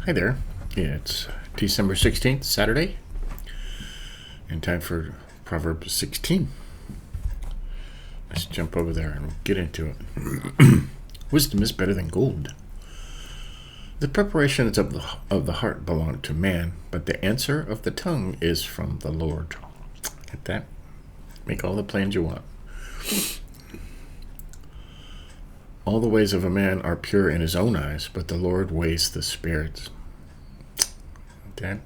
Hi there. It's December 16th, Saturday, and time for Proverbs 16. Let's jump over there and get into it. Wisdom is better than gold. The preparations of the heart belong to man, but the answer of the tongue is from the Lord. Get that? Make all the plans you want. All the ways of a man are pure in his own eyes, but the Lord weighs the spirits. That.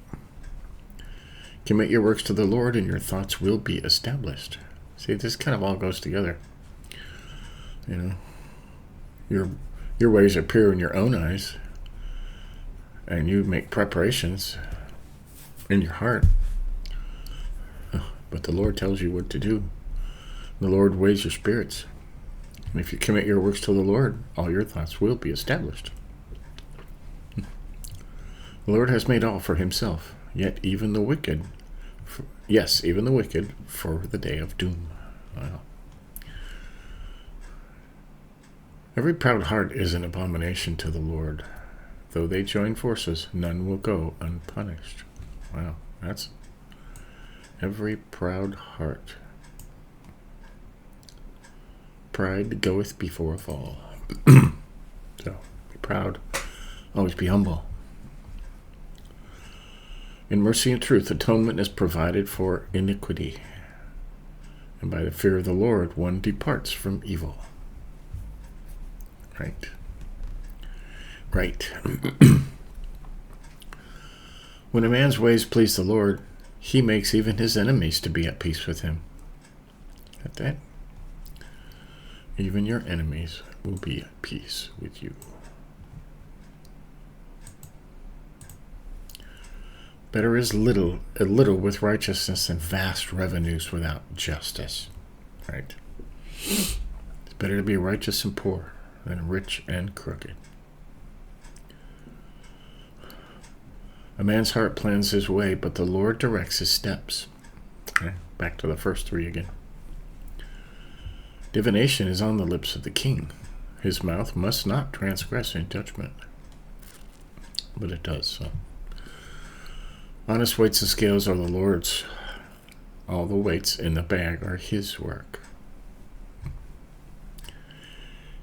Commit your works to the Lord, and your thoughts will be established. See, this kind of all goes together. You know, your ways are pure in your own eyes, and you make preparations in your heart. But the Lord tells you what to do. The Lord weighs your spirits. And if you commit your works to the Lord, all your thoughts will be established. The Lord has made all for himself, yet even the wicked, even the wicked, for the day of doom. Wow. Every proud heart is an abomination to the Lord. Though they join forces, none will go unpunished. Wow, that's every proud heart. Pride goeth before a fall. So, be proud, always be humble. In mercy and truth, atonement is provided for iniquity. And by the fear of the Lord, one departs from evil. Right. When a man's ways please the Lord, he makes even his enemies to be at peace with him. Get that? Even your enemies will be at peace with you. Better is a little with righteousness than vast revenues without justice. Right? It's better to be righteous and poor than rich and crooked. A man's heart plans his way, but the Lord directs his steps. Okay, back to the first three again. Divination is on the lips of the king. His mouth must not transgress in judgment. But it does so. Honest weights and scales are the Lord's. All the weights in the bag are his work.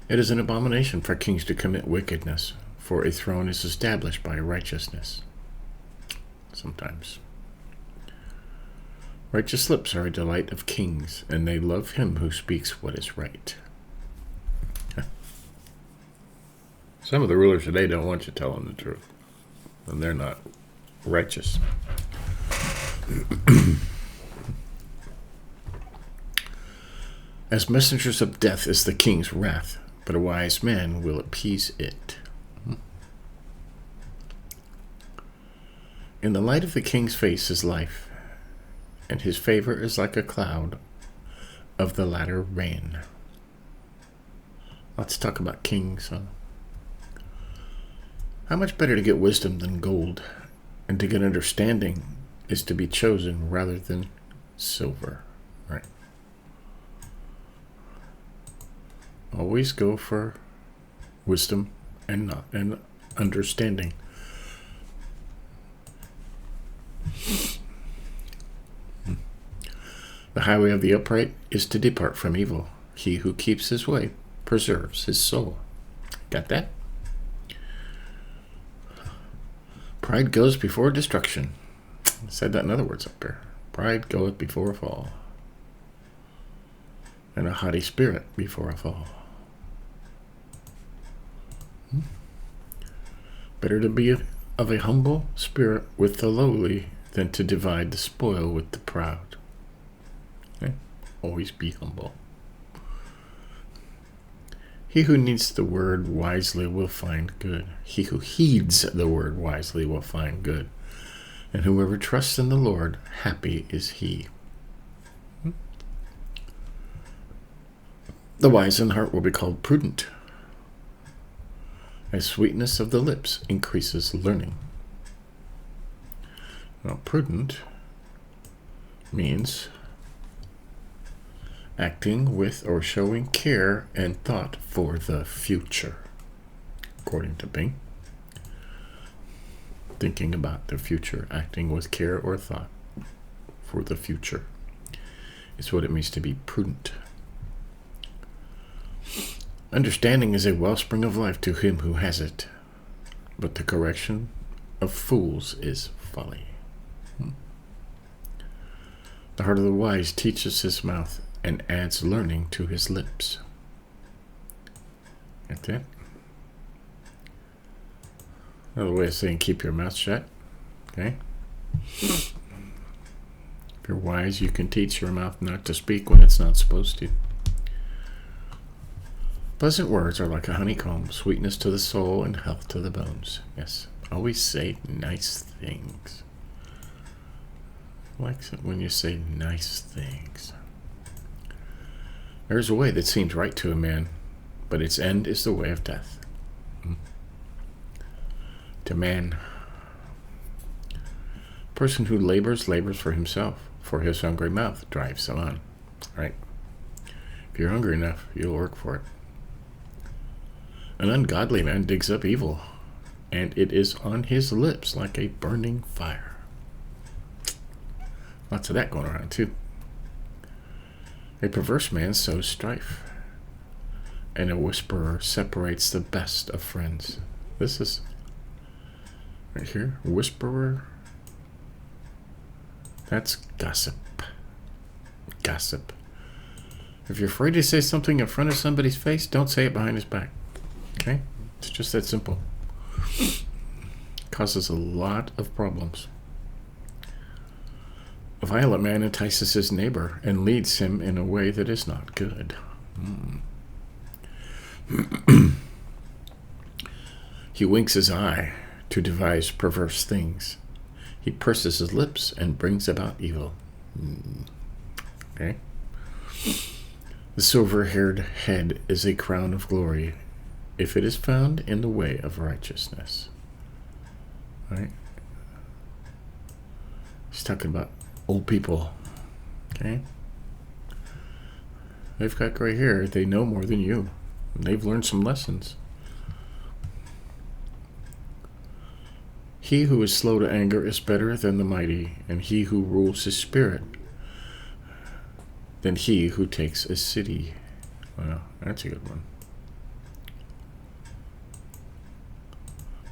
It is an abomination for kings to commit wickedness, for a throne is established by righteousness. Sometimes. Righteous lips are a delight of kings, and they love him who speaks what is right. Some of the rulers today don't want you telling the truth, and they're not righteous. As messengers of death is the king's wrath, but a wise man will appease it. In the light of the king's face is life, and his favor is like a cloud of the latter rain. Let's talk about kings. How much better to get wisdom than gold, and to get understanding is to be chosen rather than silver. Right? Always go for wisdom and understanding. The highway of the upright is to depart from evil. He who keeps his way preserves his soul. Got that? Pride goes before destruction. I said that in other words up there. Pride goeth before a fall, and a haughty spirit before a fall. Better to be of a humble spirit with the lowly than to divide the spoil with the proud. Okay? Always be humble. He who needs the word wisely will find good. He who heeds the word wisely will find good. And whoever trusts in the Lord, happy is he. The wise in heart will be called prudent. As sweetness of the lips increases learning. Now, prudent means acting with or showing care and thought for the future, according to Bing. thinking about the future, acting with care or thought for the future. It's what it means to be prudent. Understanding is a wellspring of life to him who has it, but the correction of fools is folly. The heart of the wise teaches his mouth and adds learning to his lips. Get that? Another way of saying keep your mouth shut. Okay? If you're wise, you can teach your mouth not to speak when it's not supposed to. Pleasant words are like a honeycomb, sweetness to the soul and health to the bones. Yes, always say nice things. I like it when you say nice things. There's a way that seems right to a man, but its end is the way of death. To man, person who labors for himself, for his hungry mouth drives him on. Right? If you're hungry enough, you'll work for it. An ungodly man digs up evil, and it is on his lips like a burning fire. Lots of that going around, too. A perverse man sows strife, and a whisperer separates the best of friends. This is right here. Whisperer. That's gossip. Gossip. If you're afraid to say something in front of somebody's face, don't say it behind his back. Okay? It's just that simple. Causes a lot of problems. A violent man entices his neighbor and leads him in a way that is not good. He winks his eye to devise perverse things. He purses his lips and brings about evil. Okay? The silver-haired head is a crown of glory if it is found in the way of righteousness. Right? He's talking about old people. Okay? They've got gray hair. They know more than you. And they've learned some lessons. He who is slow to anger is better than the mighty, and he who rules his spirit than he who takes a city. Well, that's a good one.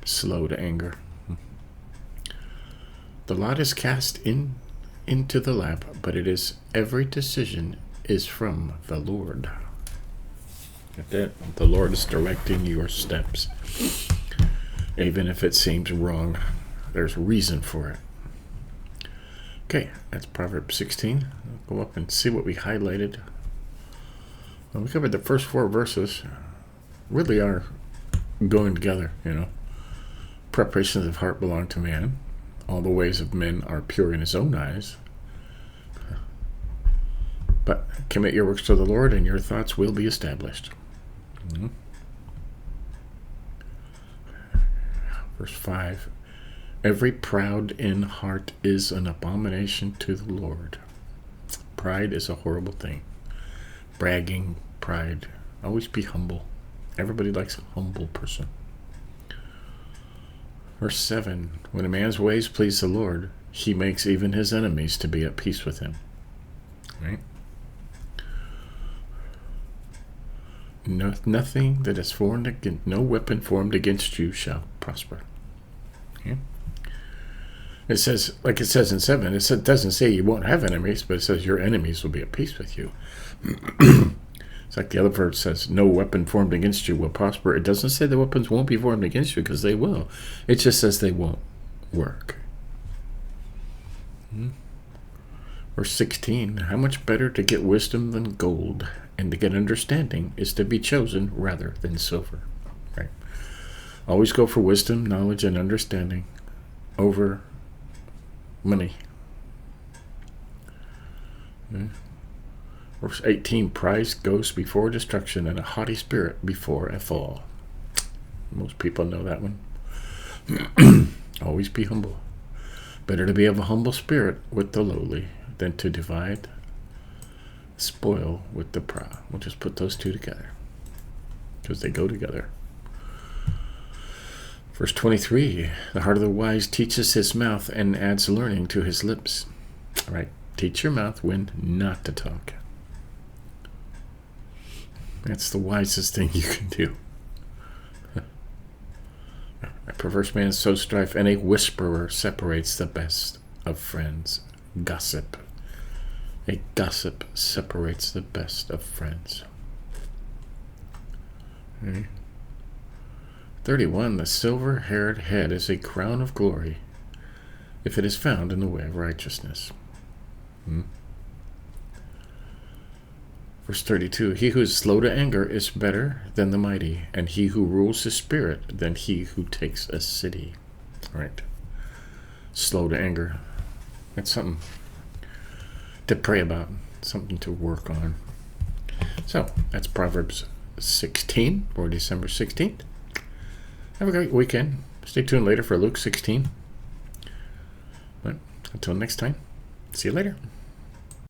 Slow to anger. The lot is cast into the lap, but it is every decision is from the Lord. That the Lord is directing your steps. Even if it seems wrong, there's reason for it. Okay, that's Proverbs 16. I'll go up and see what we highlighted. Well, we covered the first 4 verses. Really are going together, you know. Preparations of heart belong to man. All the ways of men are pure in his own eyes. But commit your works to the Lord, and your thoughts will be established. Verse 5. Every proud in heart is an abomination to the Lord. Pride is a horrible thing. Bragging, pride. Always be humble. Everybody likes a humble person. Verse 7. When a man's ways please the Lord, he makes even his enemies to be at peace with him. Right? Nothing that is formed against, no weapon formed against you shall prosper. Okay? It says, like it says in 7, it doesn't say you won't have enemies, but it says your enemies will be at peace with you. It's like the other verse says, no weapon formed against you will prosper. It doesn't say the weapons won't be formed against you, because they will. It just says they won't work. Verse 16, how much better to get wisdom than gold, and to get understanding is to be chosen rather than silver. Right? Always go for wisdom, knowledge, and understanding over money. Verse 18, pride goes before destruction, and a haughty spirit before a fall. Most people know that one. Always be humble. Better to be of a humble spirit with the lowly than to divide spoil with the proud. We'll just put those two together, because they go together. Verse 23, the heart of the wise teaches his mouth and adds learning to his lips. All right, teach your mouth when not to talk. That's the wisest thing you can do. A perverse man sows strife, and a whisperer separates the best of friends. Gossip. A gossip separates the best of friends. Okay. 31, the silver-haired head is a crown of glory if it is found in the way of righteousness. Verse 32, he who is slow to anger is better than the mighty, and he who rules his spirit than he who takes a city. All right. Slow to anger. That's something to pray about, something to work on. So, that's Proverbs 16 for December 16th. Have a great weekend. Stay tuned later for Luke 16. But until next time, see you later.